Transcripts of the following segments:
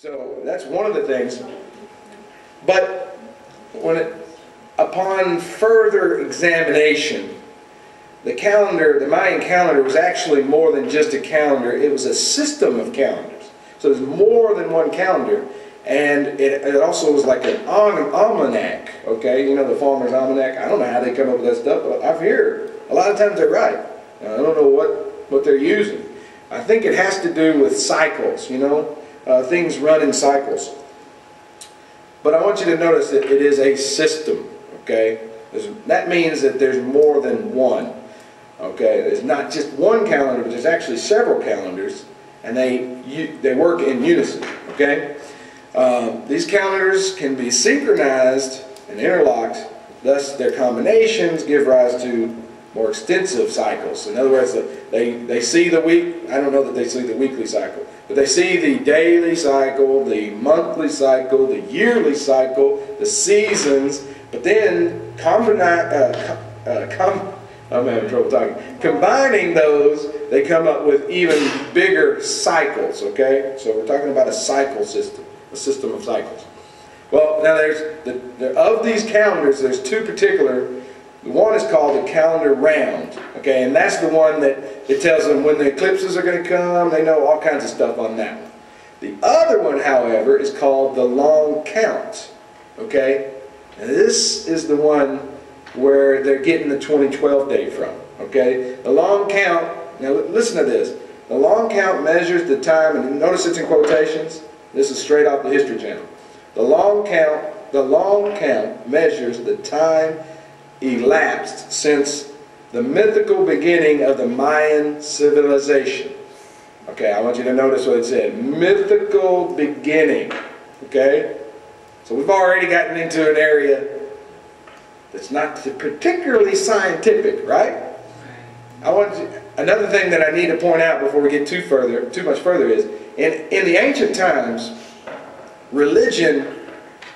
So that's one of the things. But upon further examination, the Mayan calendar was actually more than just a calendar. It was a system of calendars. So there's more than one calendar. And it also was like an almanac, okay? You know, the farmer's almanac. I don't know how they come up with that stuff, but I've heard a lot of times they're right. I don't know what they're using. I think it has to do with cycles, you know? Things run in cycles. But I want you to notice that it is a system, okay? That means that there's more than one, okay? There's not just one calendar, but there's actually several calendars, and they work in unison, okay? These calendars can be synchronized and interlocked, thus their combinations give rise to more extensive cycles. In other words, they see the week, I don't know that they see the weekly cycle, but they see the daily cycle, the monthly cycle, the yearly cycle, the seasons, but then I'm having trouble talking. Combining those, they come up with even bigger cycles, okay? So we're talking about a cycle system, a system of cycles. Well, now of these calendars, there's two particular. One is called the calendar round, okay, and that's the one that it tells them when the eclipses are going to come. They know all kinds of stuff on that one. The other one, however, is called the long count, okay, and this is the one where they're getting the 2012 date from, okay. The long count, now listen to this, the long count measures the time, and notice it's in quotations. This is straight off the History Channel. The long count measures the time elapsed since the mythical beginning of the Mayan civilization. Okay, I want you to notice what it said. Mythical beginning. Okay? So we've already gotten into an area that's not particularly scientific, right? Another thing that I need to point out before we get too much further is, in the ancient times, religion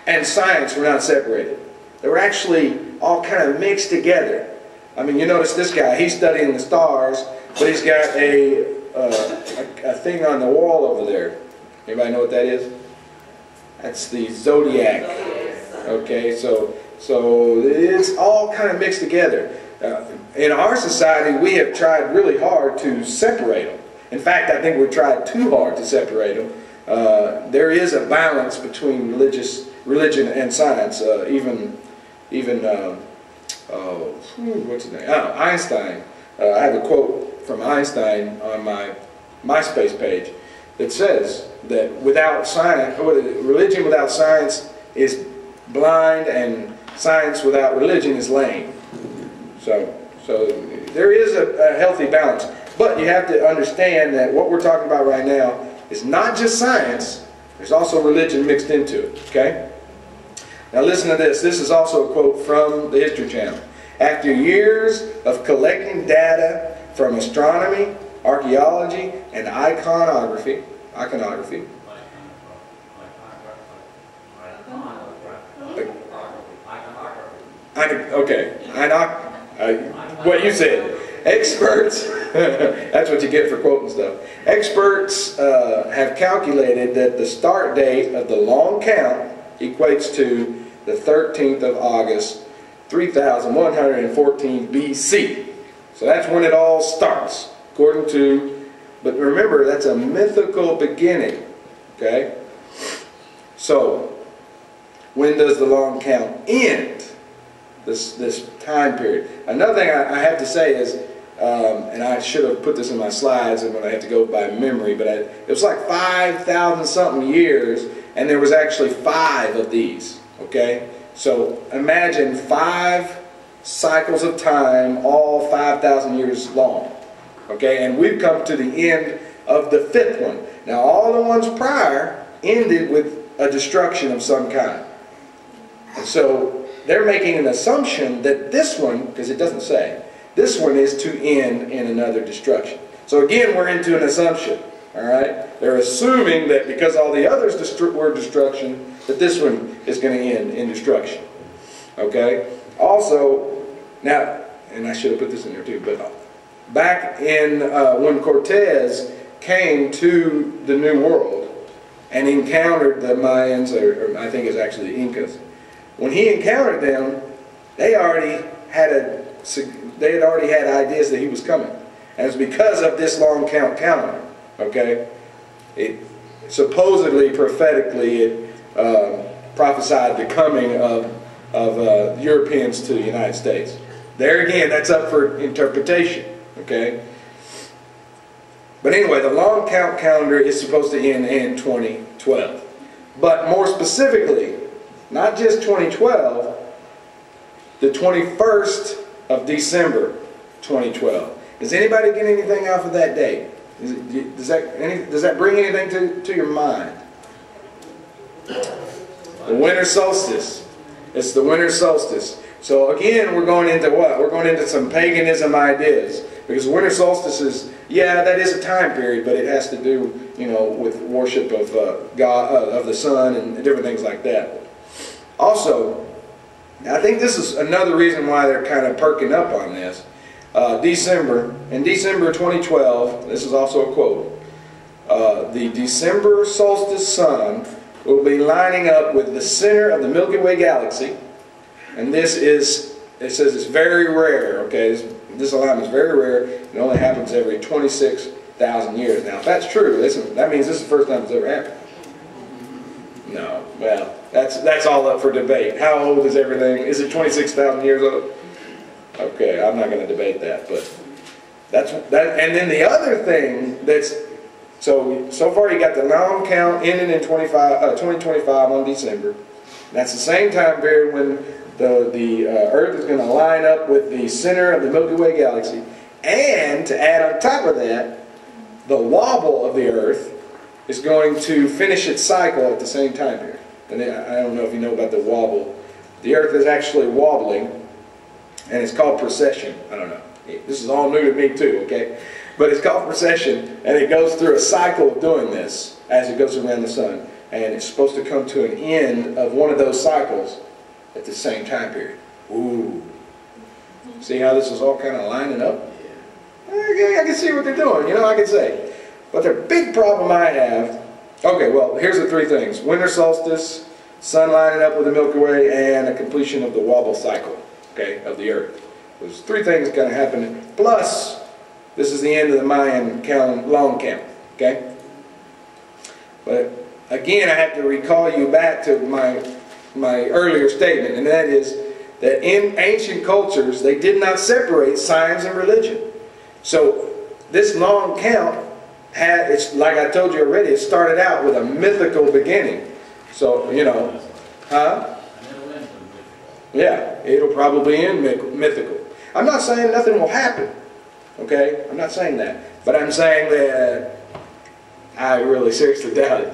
and science were not separated. They were actually all kind of mixed together. I mean, you notice this guy, he's studying the stars, but he's got a thing on the wall over there. Anybody know what that is? That's the zodiac. Okay, so it's all kind of mixed together. In our society, we have tried really hard to separate them. In fact, I think we've tried too hard to separate them. There is a balance between religion and science. What's his name? Einstein. I have a quote from Einstein on my MySpace page that says that without science, religion without science is blind, and science without religion is lame. So there is a healthy balance, but you have to understand that what we're talking about right now is not just science. There's also religion mixed into it. Okay. Now listen to this. This is also a quote from the History Channel. After years of collecting data from astronomy, archaeology, and iconography. Okay, what you said. Experts, that's what you get for quoting stuff. Experts have calculated that the start date of the long count equates to the 13th of August, 3114 BC. So that's when it all starts, according to, but remember, that's a mythical beginning, okay? So, when does the long count end? This time period. Another thing I have to say is, and I should have put this in my slides, and when I have to go by memory, but it was like 5,000 something years, and there was actually 5 of these, okay? So imagine 5 cycles of time, all 5,000 years long, okay? And we've come to the end of the 5th one. Now all the ones prior ended with a destruction of some kind. And so they're making an assumption that this one, because it doesn't say, this one is to end in another destruction. So again, we're into an assumption. All right? They're assuming that because all the others were destruction, that this one is going to end in destruction. Okay? Also, now, and I should have put this in there too, but back in when Cortez came to the New World, and encountered the Mayans, or I think it's actually the Incas. When he encountered them, they had already had ideas that he was coming. And it's because of this long count calendar, okay? It supposedly, prophetically, it prophesied the coming of Europeans to the United States. There again, that's up for interpretation, okay? But anyway, the long count calendar is supposed to end in 2012. But more specifically, not just 2012, the 21st of December 2012. Does anybody get anything off of that date? Does that bring anything to your mind? The winter solstice. It's the winter solstice. So again, we're going into what? We're going into some paganism ideas. Because winter solstice is, yeah, that is a time period, but it has to do, you know, with worship of God, of the sun, and different things like that. Also, I think this is another reason why they're kind of perking up on this. In December 2012, this is also a quote, the December solstice sun will be lining up with the center of the Milky Way galaxy, and this is, it says it's very rare, okay, this alignment is very rare, it only happens every 26,000 years. Now if that's true, that means this is the first time it's ever happened. No, well, that's all up for debate. How old is everything? Is it 26,000 years old? Okay, I'm not going to debate that, but that's that. And then the other thing that's so far you got the long count ending in 2025 on December. That's the same time period when the Earth is going to line up with the center of the Milky Way galaxy, and to add on top of that, the wobble of the Earth is going to finish its cycle at the same time period. And I don't know if you know about the wobble. The Earth is actually wobbling, and it's called precession. I don't know. This is all new to me too, okay? But it's called precession, and it goes through a cycle of doing this as it goes around the sun. And it's supposed to come to an end of one of those cycles at the same time period. Ooh. See how this is all kind of lining up? I can see what they're doing, you know, I can say. But the big problem I have, okay, well, here's the three things. Winter solstice, sun lining up with the Milky Way, and a completion of the wobble cycle, okay, of the Earth. There's three things going to happen. Plus, this is the end of the Mayan long count, okay? But again, I have to recall you back to my earlier statement, and that is that in ancient cultures, they did not separate science and religion. So this long count it's like I told you already, it started out with a mythical beginning. So, you know, yeah, it'll probably end mythical. I'm not saying nothing will happen, okay? I'm not saying that. But I'm saying that I really seriously doubt it.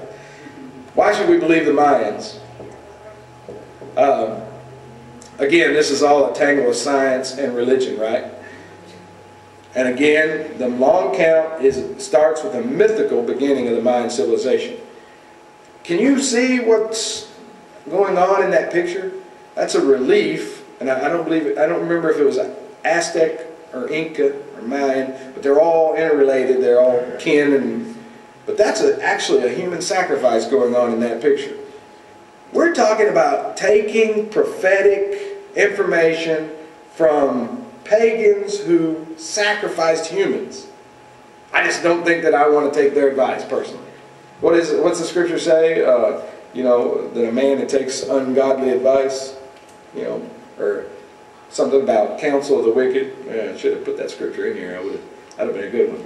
Why should we believe the Mayans? Again, this is all a tangle of science and religion, right? And again, the long count starts with a mythical beginning of the Mayan civilization. Can you see what's going on in that picture? That's a relief, and I don't remember if it was Aztec or Inca or Mayan, but they're all interrelated, they're all kin, but that's actually a human sacrifice going on in that picture. We're talking about taking prophetic information from pagans who sacrificed humans. I just don't think that I want to take their advice personally. What's the scripture say? You know, that a man that takes ungodly advice, you know, or something about counsel of the wicked. Yeah, I should have put that scripture in here. That'd have been a good one.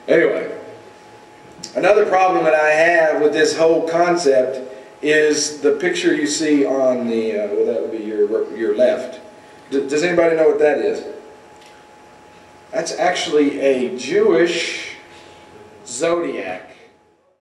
Anyway, another problem that I have with this whole concept is the picture you see on the, well, that would be your left. Does anybody know what that is? That's actually a Jewish zodiac.